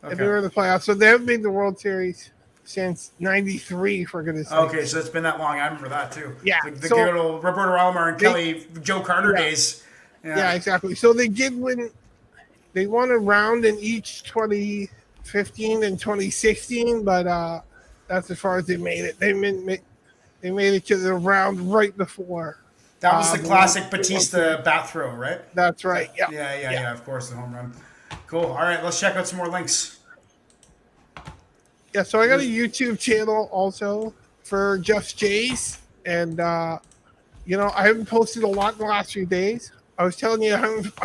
Okay. and they were in the playoffs. So they haven't made the World Series since '93, for goodness sake. Okay, so it's been that long. I remember that too. Yeah, the so- good old Roberto Alomar and Kelly Joe Carter Yeah. days. Yeah, exactly. So they did win. They won a round in each 2015 and 2016, but that's as far as they made it. They made it to the round right before. That was the the classic World Batista bat throw, right? That's right. Yeah. Yeah. Of course, the home run. Cool. All right, let's check out some more links. Yeah, so I got a YouTube channel also for Just Jays, and I haven't posted a lot in the last few days. I was telling you I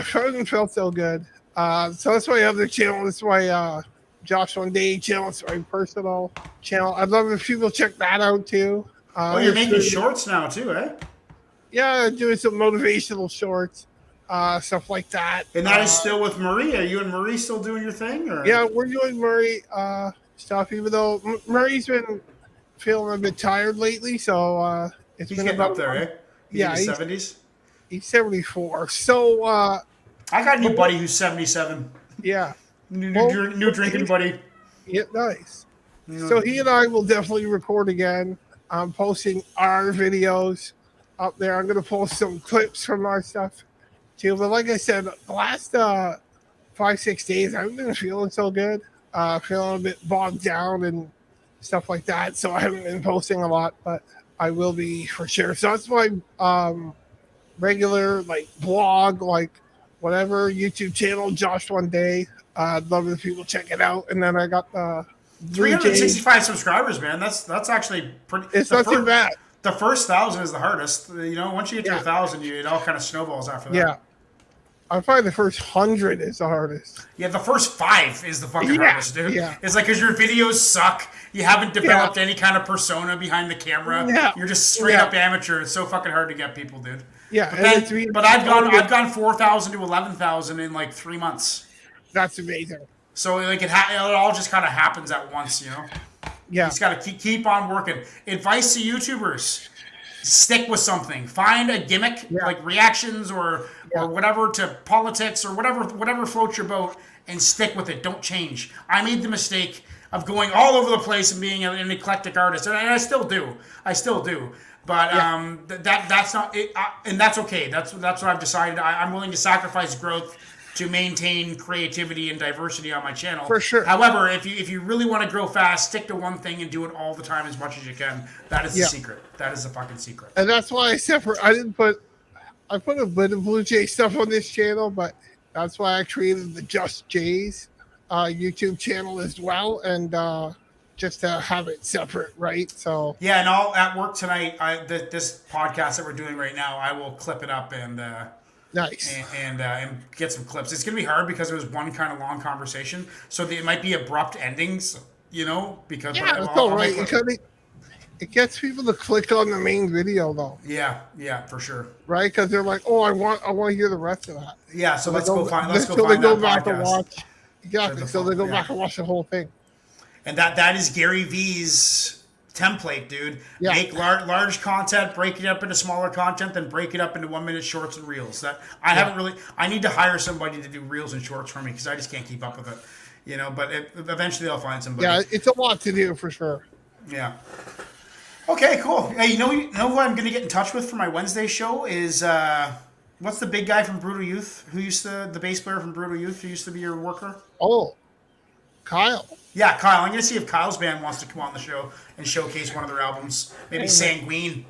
haven't felt so good, so that's my other channel. That's my Josh One Day channel. It's my personal channel. I'd love if people check that out too. You're it's making really- shorts now too, eh? Yeah, doing some motivational shorts, stuff like that. And that is still with Marie. Are you and Marie still doing your thing? Or? Yeah, we're doing Murray stuff, even though Murray's been feeling a bit tired lately, so it's He's been getting about up there, eh? He's Yeah, in his he's- 70s. He's 74. So I got a new buddy who's 77. yeah, New drinking buddy. yeah, nice. So he and I will definitely record again. I'm posting our videos up there. I'm gonna post some clips from our stuff too. But like I said, the last 5-6 days I haven't been feeling so good. Feeling a bit bogged down and stuff like that. So I haven't been posting a lot, but I will be for sure. So that's my regular like blog, like whatever YouTube channel, Josh One Day. I'd love if people check it out. And then I got the Blue Jays. 365 subscribers, man. That's actually pretty. It's the not too bad. The first 1,000 is the hardest. Once you get to Yeah. 1,000, it all kind of snowballs after that. Yeah. I find the first 100 is the hardest. Yeah, the first 5 is the fucking Yeah, hardest, dude. yeah. It's like because your videos suck. You haven't developed any kind of persona behind the camera. Yeah. You're just straight up amateur. It's so fucking hard to get people, dude. Yeah, But I've gone 4,000 to 11,000 in like 3 months. That's amazing. So like it all just kind of happens at once, Yeah. You just got to keep on working. Advice to YouTubers: stick with something. Find a gimmick, like reactions or whatever, to politics or whatever floats your boat, and stick with it. Don't change. I made the mistake of going all over the place and being an eclectic artist, and I still do. But that's not it, and that's okay. That's what I've decided. I'm willing to sacrifice growth to maintain creativity and diversity on my channel. For sure. However, if you really want to grow fast, stick to one thing and do it all the time as much as you can. That is the secret. That is the fucking secret. And that's why I put a bit of Blue Jay stuff on this channel, but that's why I created the Just Jays YouTube channel as well, and just to have it separate, right? So yeah, and all at work tonight, this podcast that we're doing right now, I will clip it up and nice and get some clips. It's gonna be hard because it was one kind of long conversation, so it might be abrupt endings, because it's all right. It gets people to click on the main video though. Yeah, for sure. Right, because they're like, oh, I want to hear the rest of that. Yeah, so let's go find that back and podcast. watch. Exactly. So they go back and watch the whole thing. And that is Gary V's template, dude. Yeah. Make large content, break it up into smaller content, then break it up into 1-minute shorts and reels. I need to hire somebody to do reels and shorts for me because I just can't keep up with it. But eventually I'll find somebody. Yeah, it's a lot to do for sure. Yeah. Okay, cool. Hey, you know who I'm going to get in touch with for my Wednesday show is what's the big guy from Brutal Youth the bass player from Brutal Youth who used to be your worker? Oh, Kyle. Yeah, Kyle. I'm going to see if Kyle's band wants to come on the show and showcase one of their albums. Maybe Sanguine.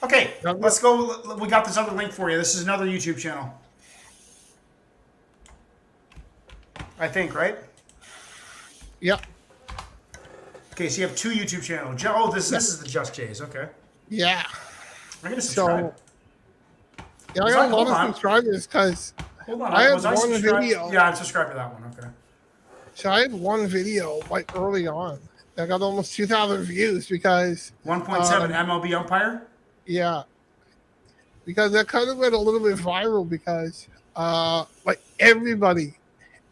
Okay, let's go. We got this other link for you. This is another YouTube channel. I think, right? Yeah. Okay, so you have 2 YouTube channels. Oh, this is the Just Jays. Okay. Yeah. I'm going to subscribe. Yeah, I got a lot of subscribers because I have one video. Yeah, I'm subscribed to that one. Okay. So I had one video like early on that got almost 2,000 views because 1.7 MLB umpire. Yeah, because that kind of went a little bit viral because like everybody,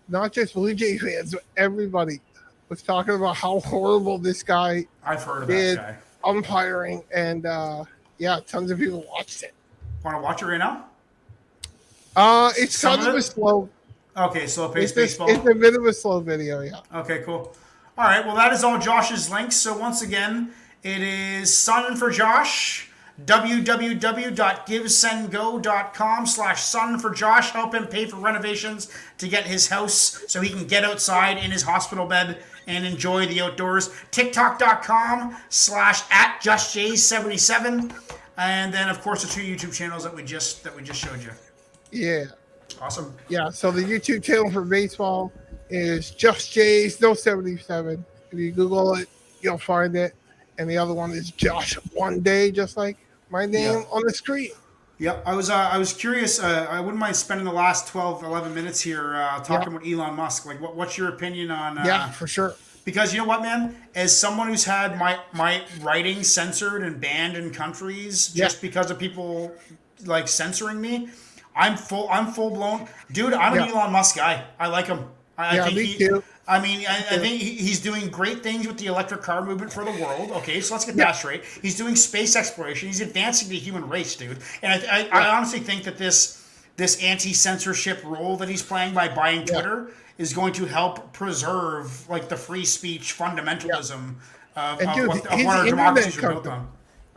not just Blue Jay fans, but everybody was talking about how horrible this guy. I've heard of did that guy. Umpiring, and tons of people watched it. Want to watch it right now? It's kind of a slow. Okay, slow pace baseball. It's a bit of a slow video, yeah. Okay, cool. All right, well, that is all Josh's links. So once again, it is Sun for Josh, www.givesendgo.com/Sun for Josh. Help him pay for renovations to get his house so he can get outside in his hospital bed and enjoy the outdoors. TikTok.com/@JustJays77. And then, of course, the 2 YouTube channels that we just showed you. Yeah. Awesome. Yeah, so the YouTube channel for baseball is Just Jays, no 77. If you Google it, you'll find it. And the other one is Josh One Day, just like my name on the screen. Yep. I was curious. I wouldn't mind spending the last 11 minutes here talking about Elon Musk. Like, what's your opinion on... yeah, for sure. Because you know what, man? As someone who's had my writing censored and banned in countries just because of people like censoring me, I'm full blown, dude. I'm an Elon Musk guy. I like him. I think me too. I mean, I think he's doing great things with the electric car movement for the world. Okay, so let's get that straight. He's doing space exploration. He's advancing the human race, dude. And I honestly think that this anti-censorship role that he's playing by buying Twitter is going to help preserve like the free speech fundamentalism of what our democracies are built on.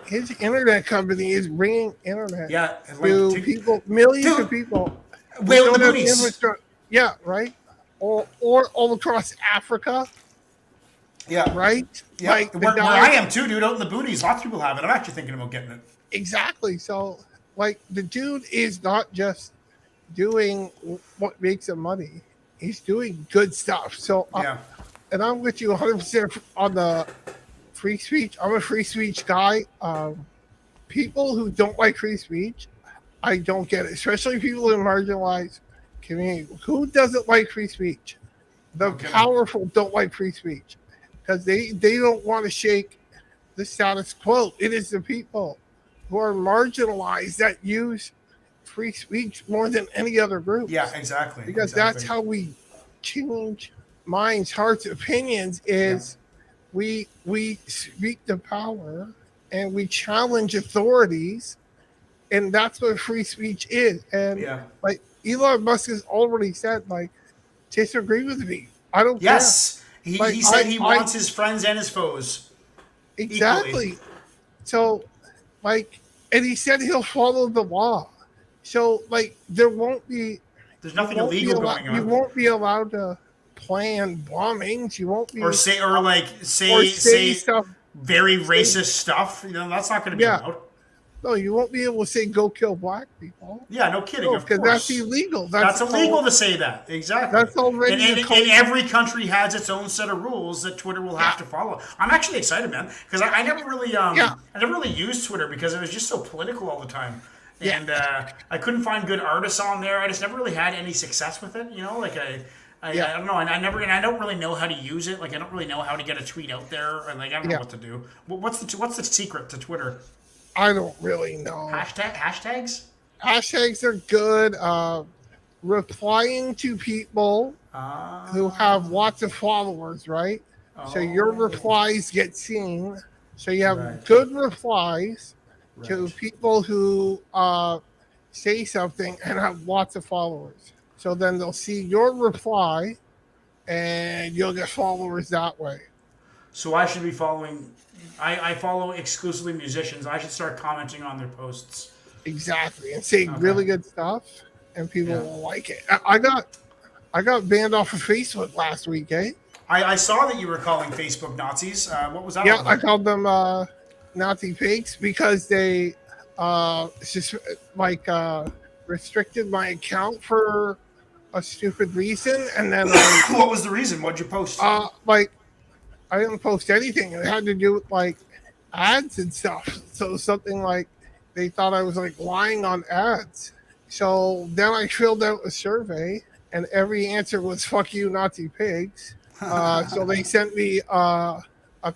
His internet company is bringing internet to people, millions of people. Whale the booties. Yeah, right. Or all across Africa. Yeah. Right? Yeah. Like where I am too, dude, out in the boonies. Lots of people have it. I'm actually thinking about getting it. Exactly. So, like, the dude is not just doing what makes him money. He's doing good stuff. So, and I'm with you 100% on the free speech. I'm a free speech guy. People who don't like free speech, I don't get it. Especially people in marginalized communities. Who doesn't like free speech? The Okay. powerful don't like free speech because they don't want to shake the status quo. It is the people who are marginalized that use free speech more than any other group. Yeah, exactly. Because that's how we change minds, hearts, opinions. Is we speak to power and we challenge authorities, and that's what free speech is. And like Elon Musk has already said, like, disagree with me. I don't care. He said he wants his friends and his foes. Exactly. Equally. So, like, and he said he'll follow the law. So, like, there's nothing illegal going on. You won't be allowed to plan bombings. You won't be say stuff, very racist stuff. You know, that's not going to be allowed. No, you won't be able to say "go kill black people." Yeah, no kidding. Of course, that's illegal. That's illegal to say that. Exactly. That's already. And every country has its own set of rules that Twitter will have to follow. I'm actually excited, man, because I never really, I never really used Twitter because it was just so political all the time, and I couldn't find good artists on there. I just never really had any success with it. You know, like I don't know, and I don't really know how to use it. Like I don't really know how to get a tweet out there, or like I don't know what to do. What's the secret to Twitter? I don't really know. Hashtags? Hashtags are good. Replying to people who have lots of followers, right? So your replies get seen. So you have good replies to people who say something and have lots of followers. So then they'll see your reply and you'll get followers that way. So I should be following... I follow exclusively musicians. I should start commenting on their posts. Exactly, and saying really good stuff, and people will like it. I got banned off of Facebook last week, eh? I saw that you were calling Facebook Nazis. What was that? Yeah, I called them Nazi pigs because they restricted my account for a stupid reason, and then what was the reason? What'd you post? I didn't post anything. It had to do with like ads and stuff. So something like they thought I was like lying on ads. So then I filled out a survey and every answer was "fuck you, Nazi pigs." So they sent me a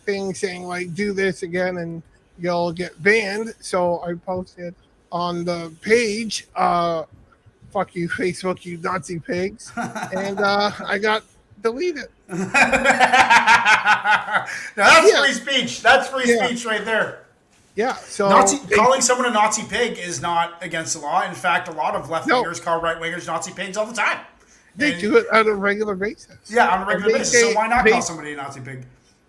thing saying like do this again and you'll get banned. So I posted on the page, "fuck you, Facebook, you Nazi pigs," and I got deleted. Now that's free speech. That's free speech right there. Yeah. So calling someone a Nazi pig is not against the law. In fact, a lot of left wingers call right wingers Nazi pigs all the time. They do it on a regular basis. Yeah, on a regular basis. So why not call somebody a Nazi pig?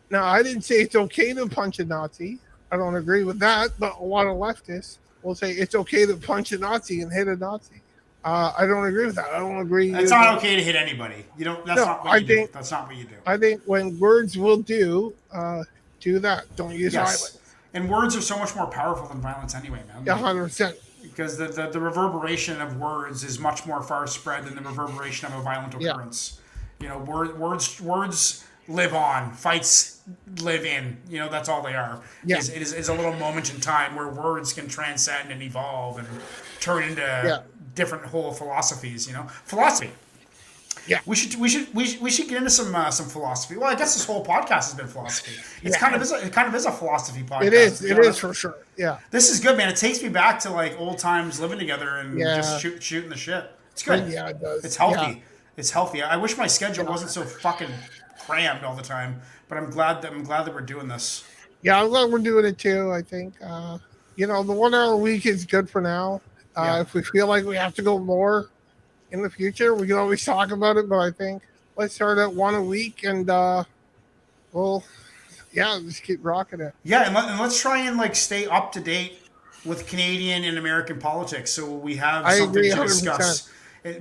Now, I didn't say it's okay to punch a Nazi. I don't agree with that, but a lot of leftists will say it's okay to punch a Nazi and hit a Nazi. I don't agree with that. I don't agree. It's not okay to hit anybody. You don't. That's not what you do. That's not what you do. I think when words will do that. Don't use violence. And words are so much more powerful than violence anyway, man. Yeah, 100%. Because the reverberation of words is much more far spread than the reverberation of a violent occurrence. You know, words live on. Fights live in. You know, that's all they are. Yeah. Is a little moment in time where words can transcend and evolve and turn into different whole philosophies. You know, philosophy. Yeah, we should get into some philosophy. Well, I guess this whole podcast has been philosophy. It kind of is a philosophy podcast. It is for sure. Yeah, this is good, man. It takes me back to like old times living together and just shooting the shit. It's good. Yeah, it does. It's healthy. Yeah. It's healthy. I wish my schedule wasn't so fucking crammed all the time, but I'm glad that we're doing this. Yeah, I'm glad we're doing it too. I think the 1 hour a week is good for now. If we feel like we have to go more in the future, we can always talk about it, but I think let's start at 1 a week and just keep rocking it. Yeah, and let's try and like stay up to date with Canadian and American politics, so we have something to discuss.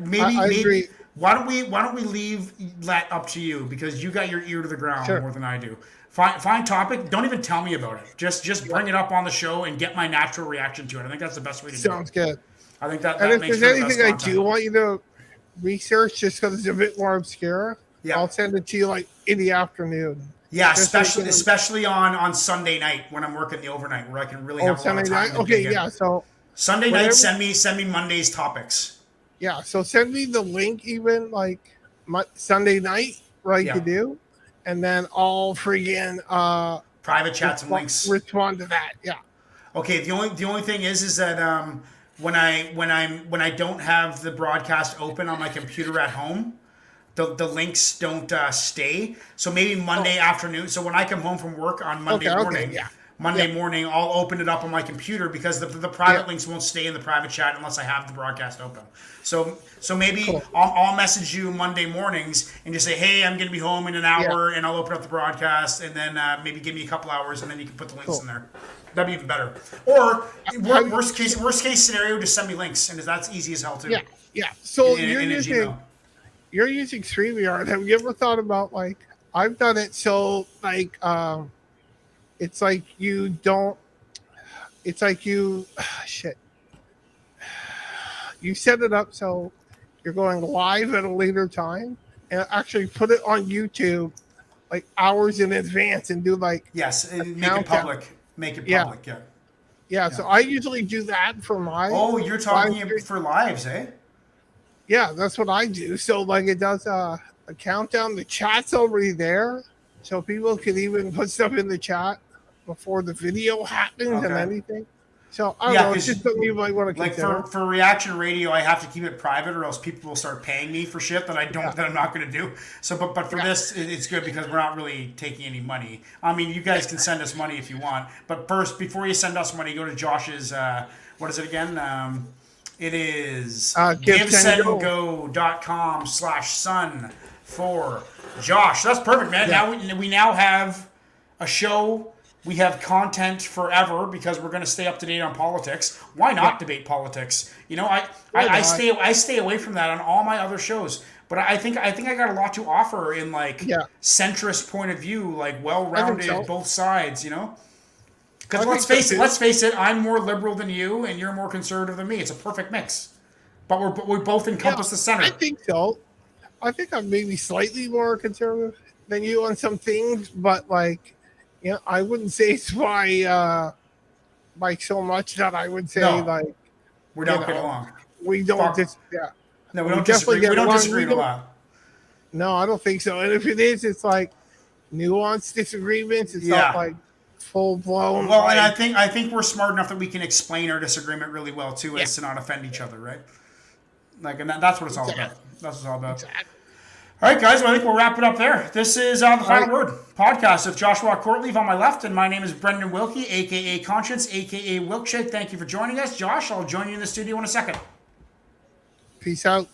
Maybe why don't we leave that up to you, because you got your ear to the ground more than I do. Find topic. Don't even tell me about it. Just bring it up on the show and get my natural reaction to it. I think that's the best way to do it. Sounds good. I think that and makes if there's anything I do want you to research, just because it's a bit more obscure, I'll send it to you like in the afternoon. Yeah, Just especially on Sunday night when I'm working the overnight, where I can really have a lot Sunday of time night. to Okay, dig in. yeah. So Sunday night, whatever. send me Monday's topics. Yeah. So send me the link, even like Sunday night, right? To Yeah, do, and then I'll friggin' private chats and links. respond to that. Yeah. Okay, the only thing is that when I don't have the broadcast open on my computer at home, the links don't stay. So maybe Monday afternoon. So when I come home from work on Monday morning, yeah. Monday morning, I'll open it up on my computer because the private links won't stay in the private chat unless I have the broadcast open. So maybe Cool. I'll message you Monday mornings and just say, hey, I'm going to be home in an hour, and I'll open up the broadcast, and then maybe give me a couple hours, and then you can put the links in there. That'd be even better. Or worst case scenario, just send me links, and that's easy as hell too. Yeah. So In a Gmail. you're using StreamYard. Have you ever thought about, like, I've done it so, like, it's like you don't, it's like you, shit. You set it up so you're going live at a later time and actually put it on YouTube like hours in advance and do like, yes, and make it public. Make it public, yeah. So I usually do that for my. Oh, you're talking for lives, eh? Yeah, that's what I do. So like it does a countdown. The chat's already there, so people can even put stuff in the chat before the video happens and anything. So I don't know. It's just something you might want to consider. Like for reaction radio, I have to keep it private, or else people will start paying me for shit that that I'm not going to do. So, but for this, it's good because we're not really taking any money. I mean, you guys can send us money if you want, but first, before you send us money, go to Josh's. What is it again? It is givesendgo.com/son for Josh. That's perfect, man. Now we now have a show. We have content forever because we're going to stay up to date on politics. Why not debate politics? You know, I stay away from that on all my other shows. But I think I got a lot to offer in like centrist point of view, like well-rounded both sides. You know, because let's face it, I'm more liberal than you, and you're more conservative than me. It's a perfect mix. But we both encompass the center. I think so. I think I'm maybe slightly more conservative than you on some things, but like. Yeah, I wouldn't say it's by so much that I would say like we don't get along. We don't No, we don't disagree. We don't disagree a lot. No, I don't think so. And if it is, it's like nuanced disagreements. It's not like full blown. Well, and I think we're smart enough that we can explain our disagreement really well too, as to not offend each other, right? Like, and that's what it's all about. That's what it's all about. Exactly. All right, guys, well, I think we'll wrap it up there. This is The Final Word podcast with Joshua Courtleaf on my left, and my name is Brendan Wilkie, a.k.a. Conscience, a.k.a. Wilkshake. Thank you for joining us. Josh, I'll join you in the studio in a second. Peace out.